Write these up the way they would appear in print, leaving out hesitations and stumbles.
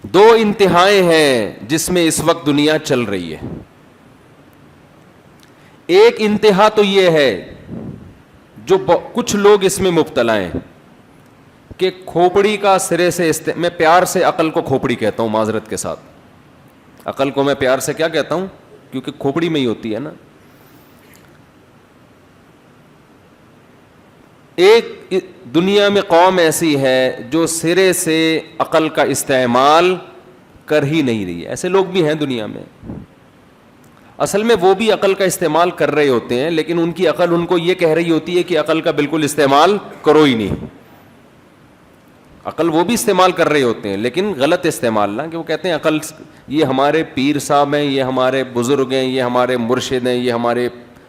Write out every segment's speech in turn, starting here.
دو انتہائیں ہیں جس میں اس وقت دنیا چل رہی ہے. ایک انتہا تو یہ ہے جو کچھ لوگ اس میں مبتلا ہیں کہ کھوپڑی کا سرے سے میں پیار سے عقل کو کھوپڑی کہتا ہوں معذرت کے ساتھ. عقل کو میں پیار سے کیا کہتا ہوں کیونکہ کھوپڑی میں ہی ہوتی ہے نا. ایک دنیا میں قوم ایسی ہے جو سرے سے عقل کا استعمال کر ہی نہیں رہی ہے. ایسے لوگ بھی ہیں دنیا میں. اصل میں وہ بھی عقل کا استعمال کر رہے ہوتے ہیں لیکن ان کی عقل ان کو یہ کہہ رہی ہوتی ہے کہ عقل کا بالکل استعمال کرو ہی نہیں. عقل وہ بھی استعمال کر رہے ہوتے ہیں لیکن غلط استعمال نہ, کہ وہ کہتے ہیں عقل یہ ہمارے پیر صاحب ہیں, یہ ہمارے بزرگ ہیں, یہ ہمارے مرشد ہیں, یہ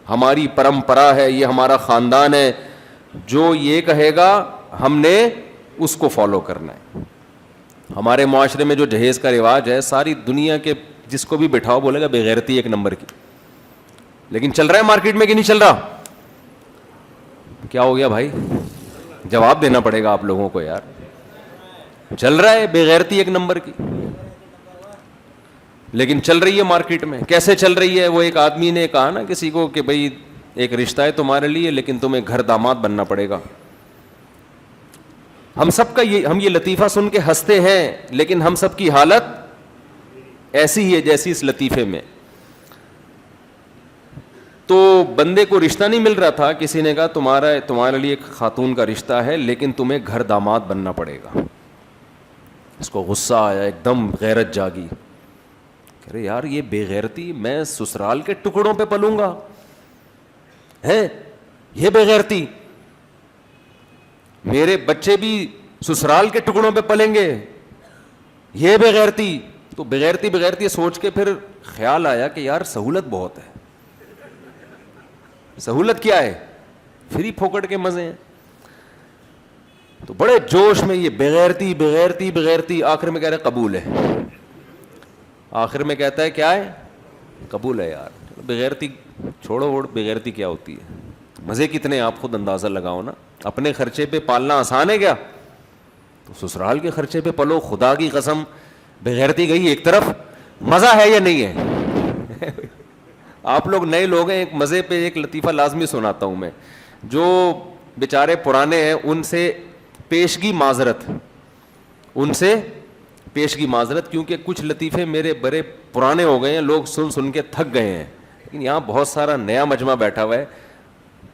ہماری پرمپرا ہے, یہ ہمارا خاندان ہے, جو یہ کہے گا ہم نے اس کو فالو کرنا ہے. ہمارے معاشرے میں جو جہیز کا رواج ہے ساری دنیا کے جس کو بھی بٹھاؤ بولے گا بے غیرتی ایک نمبر کی. لیکن چل رہا ہے مارکیٹ میں کہ نہیں چل رہا؟ کیا ہو گیا بھائی؟ جواب دینا پڑے گا آپ لوگوں کو یار. چل رہا ہے بے غیرتی ایک نمبر کی, لیکن چل رہی ہے مارکیٹ میں. کیسے چل رہی ہے؟ وہ ایک آدمی نے کہا نا کسی کو کہ بھائی ایک رشتہ ہے تمہارے لیے لیکن تمہیں گھر داماد بننا پڑے گا. ہم سب کا ہم یہ لطیفہ سن کے ہنستے ہیں لیکن ہم سب کی حالت ایسی ہی ہے جیسی اس لطیفے میں. تو بندے کو رشتہ نہیں مل رہا تھا, کسی نے کہا تمہارے لیے ایک خاتون کا رشتہ ہے لیکن تمہیں گھر داماد بننا پڑے گا. اس کو غصہ آیا, ایک دم غیرت جاگی. کہہ رہے یار یہ بے غیرتی, میں سسرال کے ٹکڑوں پہ پلوں گا ہے, یہ بے غیرتی, میرے بچے بھی سسرال کے ٹکڑوں پہ پلیں گے, یہ بے غیرتی. تو بغیرتی سوچ کے پھر خیال آیا کہ یار سہولت بہت ہے. سہولت کیا ہے؟ فری پھوکٹ کے مزے ہیں. تو بڑے جوش میں یہ بغیرتی آخر میں کہہ رہے قبول ہے. آخر میں کہتا ہے کیا ہے؟ قبول ہے یار. بغیرتی چھوڑو, بغیرتی کیا ہوتی ہے, مزے کتنے آپ خود اندازہ لگاؤ نا. اپنے خرچے پہ پالنا آسان ہے کیا؟ تو سسرال کے خرچے پہ پلو. خدا کی قسم بغیرتی گئی ایک طرف, مزہ ہے یا نہیں ہے؟ آپ لوگ نئے لوگ ہیں, ایک مزے پہ ایک لطیفہ لازمی سناتا ہوں میں. جو بیچارے پرانے ہیں ان سے پیشگی معذرت, کیونکہ کچھ لطیفے میرے بڑے پرانے ہو گئے ہیں, لوگ سن کے تھک گئے ہیں. لیکن یہاں بہت سارا نیا مجمع بیٹھا ہوا ہے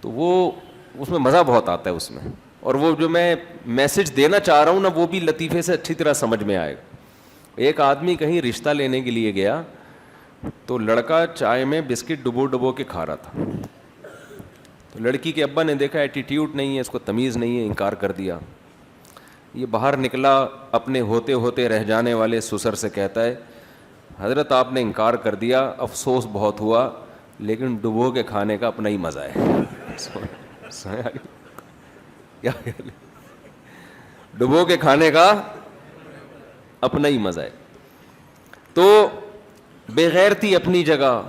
تو وہ اس میں مزہ بہت آتا ہے اس میں. اور وہ جو میں میسج دینا چاہ رہا ہوں نا وہ بھی لطیفے سے اچھی طرح سمجھ میں آئے گا. ایک آدمی کہیں رشتہ لینے کے لیے گیا تو لڑکا چائے میں بسکٹ ڈبو کے کھا رہا تھا. تو لڑکی کے ابا نے دیکھا ایٹیٹیوڈ نہیں ہے, اس کو تمیز نہیں ہے, انکار کر دیا. یہ باہر نکلا, اپنے ہوتے ہوتے رہ جانے والے سسر سے کہتا ہے حضرت آپ نے انکار کر دیا, افسوس بہت ہوا, لیکن ڈبو کے کھانے کا اپنا ہی مزہ ہے. ڈبو کے کھانے کا اپنا ہی مزہ ہے. تو بے غیرتی اپنی جگہ,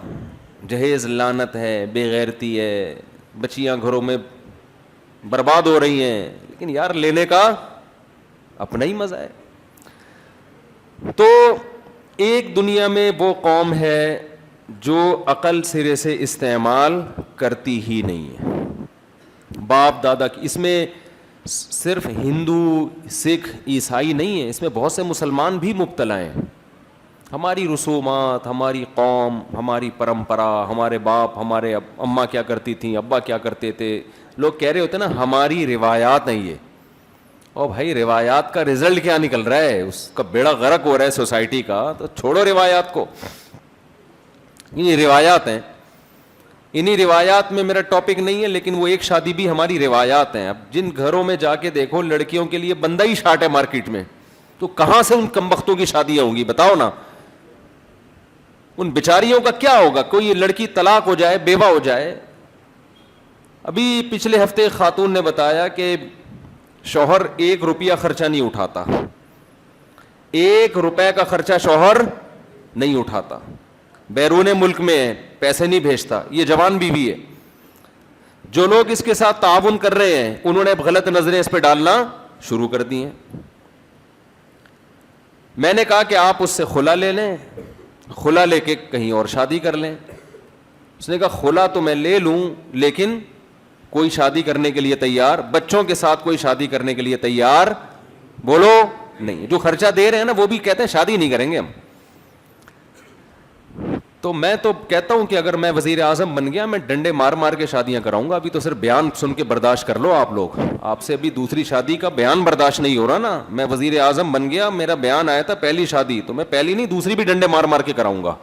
جہیز لعنت ہے, بے غیرتی ہے, بچیاں گھروں میں برباد ہو رہی ہیں, لیکن یار لینے کا اپنا ہی مزہ ہے. تو ایک دنیا میں وہ قوم ہے جو عقل سرے سے استعمال کرتی ہی نہیں ہے. باپ دادا کی, اس میں صرف ہندو سکھ عیسائی نہیں ہے, اس میں بہت سے مسلمان بھی مبتلا ہیں. ہماری رسومات, ہماری قوم, ہماری پرمپرا, ہمارے باپ, ہمارے اماں کیا کرتی تھیں, ابا کیا کرتے تھے, لوگ کہہ رہے ہوتے ہیں نا ہماری روایات ہیں یہ. اور بھائی روایات کا رزلٹ کیا نکل رہا ہے, اس کا بیڑا غرق ہو رہا ہے سوسائٹی کا. تو چھوڑو روایات کو, یہ روایات ہیں. انہی روایات میں میرا ٹاپک نہیں ہے لیکن وہ ایک شادی بھی ہماری روایات ہیں. اب جن گھروں میں جا کے دیکھو لڑکیوں کے لیے بندہ ہی شارٹ ہے مارکیٹ میں, تو کہاں سے ان کمبختوں کی شادیاں ہوں گی بتاؤ نا. ان بیچاریوں کا کیا ہوگا؟ کوئی لڑکی طلاق ہو جائے, بیوہ ہو جائے. ابھی پچھلے ہفتے خاتون نے بتایا کہ شوہر 1 روپیہ خرچہ نہیں اٹھاتا, 1 روپے کا خرچہ شوہر نہیں اٹھاتا, بیرون ملک میں ہے, پیسے نہیں بھیجتا. یہ جوان بیوی ہے. جو لوگ اس کے ساتھ تعاون کر رہے ہیں انہوں نے غلط نظریں اس پہ ڈالنا شروع کر دی ہیں. میں نے کہا کہ آپ اس سے خلا لے لیں, خلا لے کے کہیں اور شادی کر لیں. اس نے کہا خلا تو میں لے لوں لیکن کوئی شادی کرنے کے لیے تیار, بچوں کے ساتھ کوئی شادی کرنے کے لیے تیار بولو نہیں. جو خرچہ دے رہے ہیں نا وہ بھی کہتے ہیں شادی نہیں کریں گے ہم. تو میں تو کہتا ہوں کہ اگر میں وزیر اعظم بن گیا میں ڈنڈے مار مار کے شادیاں کراؤں گا. ابھی تو صرف بیان سن کے برداشت کر لو آپ لوگ, آپ سے ابھی دوسری شادی کا بیان برداشت نہیں ہو رہا نا. میں وزیر اعظم بن گیا, میرا بیان آیا تھا پہلی شادی, تو میں پہلی نہیں دوسری بھی ڈنڈے مار مار کے کراؤں گا.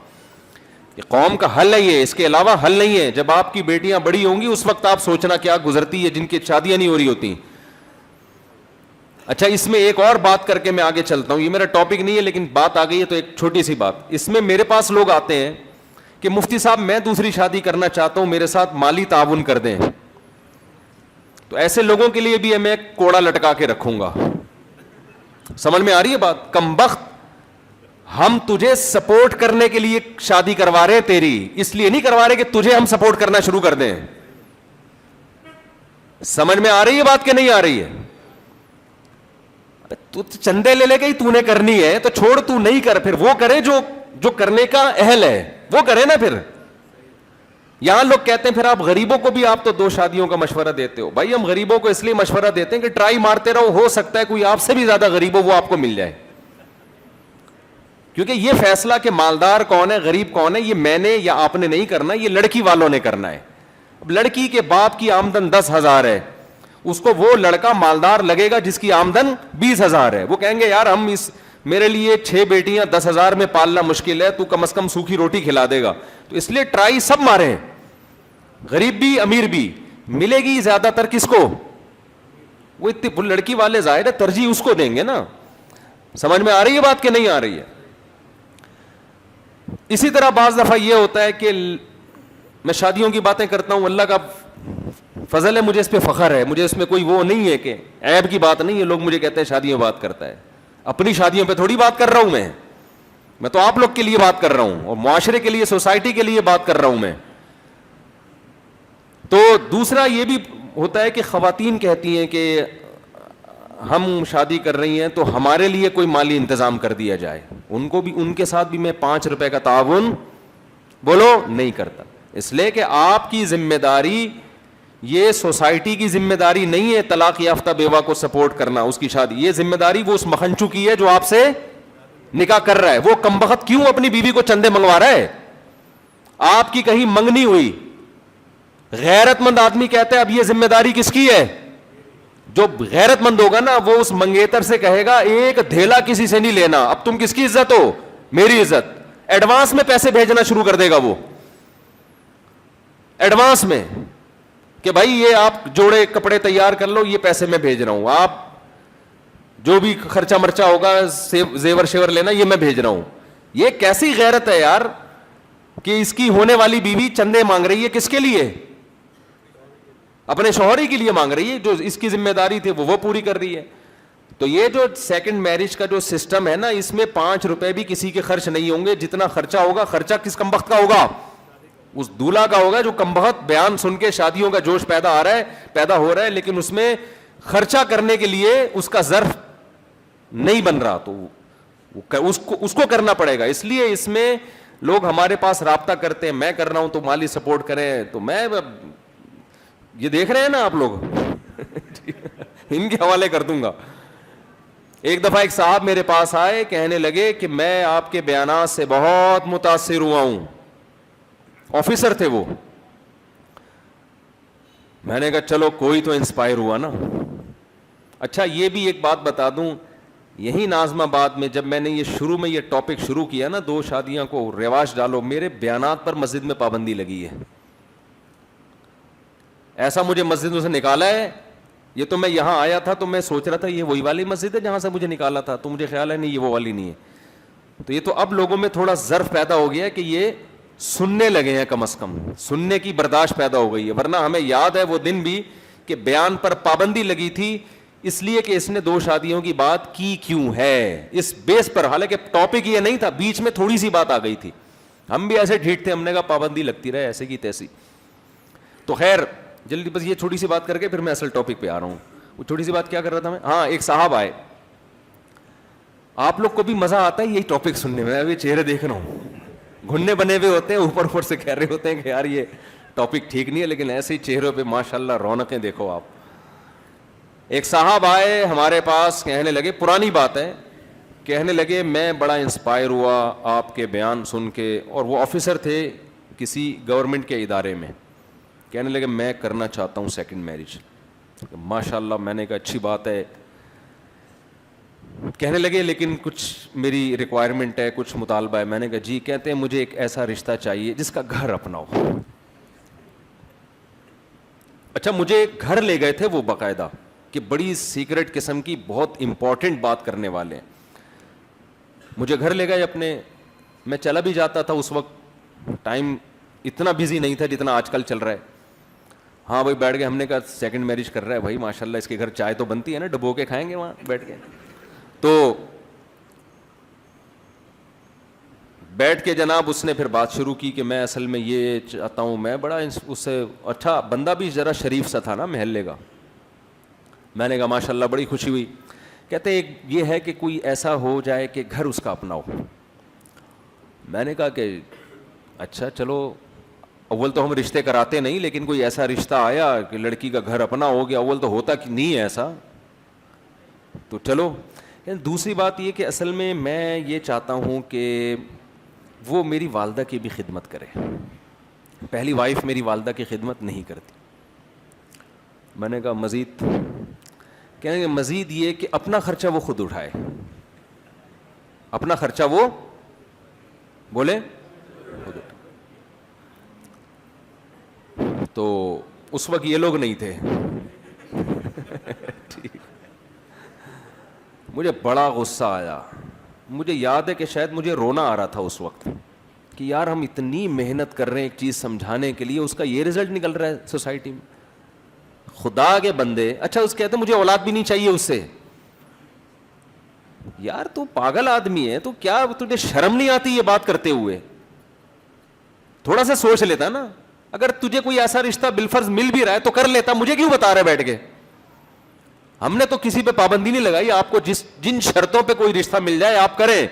یہ قوم کا حل ہے, یہ اس کے علاوہ حل نہیں ہے. جب آپ کی بیٹیاں بڑی ہوں گی اس وقت آپ سوچنا کیا گزرتی ہے جن کی شادیاں نہیں ہو رہی ہوتی. اچھا اس میں ایک اور بات کر کے میں آگے چلتا ہوں, یہ میرا ٹاپک نہیں ہے لیکن بات آ گئی ہے تو ایک چھوٹی سی بات. اس میں میرے پاس لوگ آتے ہیں کہ مفتی صاحب میں دوسری شادی کرنا چاہتا ہوں, میرے ساتھ مالی تعاون کر دیں. تو ایسے لوگوں کے لیے بھی میں ایک کوڑا لٹکا کے رکھوں گا. سمجھ میں آ رہی ہے بات؟ کمبخت, ہم تجھے سپورٹ کرنے کے لیے شادی کروا رہے ہیں تیری, اس لیے نہیں کروا رہے کہ تجھے ہم سپورٹ کرنا شروع کر دیں. سمجھ میں آ رہی ہے بات کہ نہیں آ رہی ہے؟ تو چندے لے لے کے ہی تو نے کرنی ہے تو چھوڑ, تو نہیں کر, پھر وہ کرے جو کرنے کا اہل ہے وہ کرے نا. پھر یہاں لوگ کہتے ہیں پھر آپ غریبوں کو بھی آپ تو 2 شادیوں کا مشورہ دیتے ہو. بھائی ہم غریبوں کو اس لیے مشورہ دیتے ہیں کہ ٹرائی مارتے رہو, ہو سکتا ہے کوئی آپ سے بھی زیادہ غریب ہو وہ آپ کو مل جائے. کیونکہ یہ فیصلہ کہ مالدار کون ہے غریب کون ہے یہ میں نے یا آپ نے نہیں کرنا, یہ لڑکی والوں نے کرنا ہے. اب لڑکی کے باپ کی آمدن 10,000 ہے, اس کو وہ لڑکا مالدار لگے گا جس کی آمدن 20,000 ہے. وہ کہیں گے یار ہم میرے لیے 6 بیٹیاں 10,000 میں پالنا مشکل ہے, تو کم از کم سوکھی روٹی کھلا دے گا. تو اس لیے ٹرائی سب مارے, غریب بھی امیر بھی. ملے گی زیادہ تر کس کو؟ وہ اتنی لڑکی والے ظاہر ہے ترجیح اس کو دیں گے نا. سمجھ میں آ رہی ہے بات کہ نہیں آ رہی ہے؟ اسی طرح بعض دفعہ یہ ہوتا ہے کہ میں شادیوں کی باتیں کرتا ہوں, اللہ کا فضل ہے, مجھے اس پہ فخر ہے, مجھے اس میں کوئی وہ نہیں ہے کہ عیب کی بات نہیں ہے. لوگ مجھے کہتے ہیں شادیوں بات کرتا ہے, اپنی شادیوں پہ تھوڑی بات کر رہا ہوں میں تو آپ لوگ کے لیے بات کر رہا ہوں اور معاشرے کے لیے سوسائٹی کے لیے بات کر رہا ہوں میں. تو دوسرا یہ بھی ہوتا ہے کہ خواتین کہتی ہیں کہ ہم شادی کر رہی ہیں تو ہمارے لیے کوئی مالی انتظام کر دیا جائے. ان کو بھی, ان کے ساتھ بھی میں 5 روپے کا تعاون بولو نہیں کرتا, اس لیے کہ آپ کی ذمہ داری, یہ سوسائٹی کی ذمہ داری نہیں ہے طلاق یافتہ بیوہ کو سپورٹ کرنا اس کی شادی. یہ ذمہ داری وہ اس مکھنچو کی ہے جو آپ سے نکاح کر رہا ہے. وہ کمبخت کیوں اپنی بیوی کو چندے منگوا رہا ہے؟ آپ کی کہیں منگنی ہوئی. غیرت مند آدمی کہتا ہے اب یہ ذمہ داری کس کی ہے؟ جو غیرت مند ہوگا نا وہ اس منگیتر سے کہے گا ایک دھیلا کسی سے نہیں لینا, اب تم کس کی عزت ہو؟ میری عزت. ایڈوانس میں پیسے بھیجنا شروع کر دے گا وہ, ایڈوانس میں کہ بھائی یہ آپ جوڑے کپڑے تیار کر لو, یہ پیسے میں بھیج رہا ہوں, آپ جو بھی خرچہ مرچہ ہوگا زیور شیور لینا یہ میں بھیج رہا ہوں. یہ کیسی غیرت ہے یار کہ اس کی ہونے والی بیوی چندے مانگ رہی ہے, کس کے لیے؟ اپنے شوہر ہی کے لیے مانگ رہی ہے, جو اس کی ذمہ داری تھی وہ پوری کر رہی ہے. تو یہ جو سیکنڈ میرج کا جو سسٹم ہے نا, اس میں 5 روپے بھی کسی کے خرچ نہیں ہوں گے. جتنا خرچہ ہوگا, خرچہ کس کمبخت کا ہوگا؟ اس دولہا کا ہوگا جو کمبخت بیان سن کے شادیوں کا جوش پیدا ہو رہا ہے لیکن اس میں خرچہ کرنے کے لیے اس کا ظرف نہیں بن رہا, تو اس کو کرنا پڑے گا. اس لیے اس میں لوگ ہمارے پاس رابطہ کرتے ہیں, میں کر رہا ہوں تو مالی سپورٹ کریں. تو میں یہ دیکھ رہے ہیں نا آپ لوگ ان کے حوالے کر دوں گا. ایک دفعہ ایک صاحب میرے پاس آئے, کہنے لگے کہ میں آپ کے بیانات سے بہت متاثر ہوا ہوں. آفیسر تھے وہ. میں نے کہا چلو کوئی تو انسپائر ہوا نا. اچھا یہ بھی ایک بات بتا دوں, یہی ناظم آباد میں جب میں نے یہ ٹاپک شروع کیا نا 2 شادیاں کو رواج ڈالو, میرے بیانات پر مسجد میں پابندی لگی ہے. ایسا مجھے مسجد سے نکالا ہے. یہ تو میں یہاں آیا تھا تو میں سوچ رہا تھا یہ وہی والی مسجد ہے جہاں سے مجھے نکالا تھا, تو مجھے خیال ہے نہیں یہ وہ والی نہیں ہے. تو یہ تو اب لوگوں میں تھوڑا ظرف پیدا ہو گیا ہے کہ یہ سننے لگے ہیں, کم از کم سننے کی برداشت پیدا ہو گئی ہے. ورنہ ہمیں یاد ہے وہ دن بھی کہ بیان پر پابندی لگی تھی اس لیے کہ اس نے 2 شادیوں کی بات کی کیوں ہے, اس بیس پر. حالانکہ ٹاپک یہ نہیں تھا, بیچ میں تھوڑی سی بات آ گئی تھی. ہم بھی ایسے ڈھیٹ تھے, ہم نے کہا پابندی لگتی رہے ایسے کی تیسی. تو خیر جلدی بس یہ چھوٹی سی بات کر کے پھر میں اصل ٹاپک پہ آ رہا ہوں. وہ چھوٹی سی بات کیا کر رہا تھا میں, ہاں ایک صاحب آئے, آپ لوگ کو بھی مزہ آتا ہے یہی ٹاپک سننے میں؟ ابھی چہرے دیکھ رہا ہوں, گھننے بنے ہوئے ہوتے ہیں, اوپر سے کہہ رہے ہوتے ہیں کہ یار یہ ٹاپک ٹھیک نہیں ہے, لیکن ایسے ہی چہروں پہ ماشاء اللہ رونقیں دیکھو آپ. ایک صاحب آئے ہمارے پاس, کہنے لگے, پرانی بات ہے, کہنے لگے میں بڑا انسپائر ہوا آپ کے بیان سن کے, اور وہ آفیسر تھے کسی گورنمنٹ کے ادارے میں. کہنے لگے میں کرنا چاہتا ہوں سیکنڈ میرج. ماشاء اللہ, میں نے کہا اچھی بات ہے. کہنے لگے لیکن کچھ میری ریکوائرمنٹ ہے, کچھ مطالبہ ہے. میں نے کہا جی. کہتے ہیں مجھے ایک ایسا رشتہ چاہیے جس کا گھر اپنا ہو. اچھا, مجھے گھر لے گئے تھے وہ باقاعدہ, کہ بڑی سیکرٹ قسم کی بہت امپورٹنٹ بات کرنے والے ہیں. مجھے گھر لے گئے اپنے, میں چلا بھی جاتا تھا اس وقت, ٹائم اتنا بزی نہیں تھا جتنا آج کل چل رہا ہے. ہاں بھائی بیٹھ گئے, ہم نے کہا سیکنڈ میرج کر رہا ہے بھائی, ماشاء اللہ اس کے گھر چائے تو بنتی ہے نا, ڈبو کے کھائیں گے وہاں بیٹھ کے. تو بیٹھ کے جناب اس نے پھر بات شروع کی کہ میں اصل میں یہ چاہتا ہوں, میں بڑا اس سے, اچھا بندہ بھی ذرا شریف سا تھا نا محلے کا. میں نے کہا ماشاء اللہ بڑی خوشی ہوئی. کہتے ایک یہ ہے کہ کوئی ایسا ہو جائے کہ گھر اس کا اپنا ہو. میں نے کہا کہ اچھا چلو, اول تو ہم رشتے کراتے نہیں, لیکن کوئی ایسا رشتہ آیا کہ لڑکی کا گھر اپنا ہو گیا, اول تو ہوتا کہ نہیں ہے ایسا, تو چلو. دوسری بات یہ کہ اصل میں یہ چاہتا ہوں کہ وہ میری والدہ کی بھی خدمت کرے. پہلی وائف میری والدہ کی خدمت نہیں کرتی. میں نے کہا مزید؟ کہنے کہ مزید یہ کہ اپنا خرچہ وہ خود اٹھائے. اپنا خرچہ وہ بولے خود اٹھائے. تو اس وقت یہ لوگ نہیں تھے. مجھے بڑا غصہ آیا. مجھے یاد ہے کہ شاید مجھے رونا آ رہا تھا اس وقت, کہ یار ہم اتنی محنت کر رہے ہیں ایک چیز سمجھانے کے لیے, اس کا یہ رزلٹ نکل رہا ہے سوسائٹی میں. خدا کے بندے, اچھا اس کہتے مجھے اولاد بھی نہیں چاہیے اس سے. یار تو پاگل آدمی ہے, تو کیا تجھے شرم نہیں آتی یہ بات کرتے ہوئے؟ تھوڑا سا سوچ لیتا نا. اگر تجھے کوئی ایسا رشتہ بالفرض مل بھی رہا ہے تو کر لیتا, مجھے کیوں بتا رہا ہے بیٹھ کے؟ ہم نے تو کسی پہ پابندی نہیں لگائی, آپ کو جن شرطوں پہ کوئی رشتہ مل جائے آپ کریں.